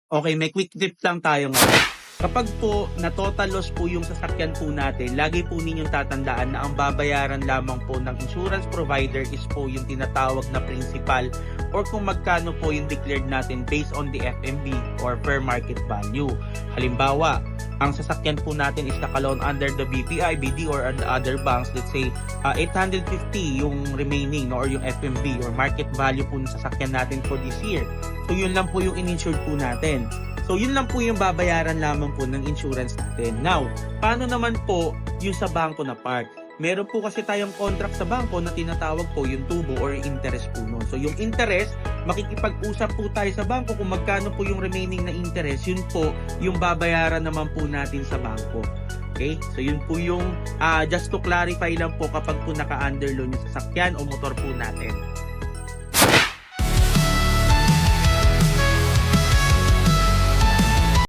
Okay, may quick tip lang tayo ngayon. Kapag po na total loss po yung sasakyan po natin, lagi po ninyong tatandaan na ang babayaran lamang po ng insurance provider is po yung tinatawag na principal or kung magkano po yung declared natin based on the FMV or fair market value. Halimbawa, ang sasakyan po natin is nakaloan under the BPI, BD or the other banks, let's say 850 yung remaining or yung FMV or market value po ng sasakyan natin for this year. So yun lang po yung in-insured po natin. So yun lang po yung babayaran lamang po ng insurance natin. Now, paano naman po yung sa bangko na part? Meron po kasi tayong contract sa bangko na tinatawag po yung tubo or interest po nun. So yung interest, makikipag-usap po tayo sa bangko kung magkano po yung remaining na interest, yun po yung babayaran naman po natin sa bangko. Okay? So yun po yung just to clarify lang po kapag po naka-underloan yung sasakyan o motor po natin.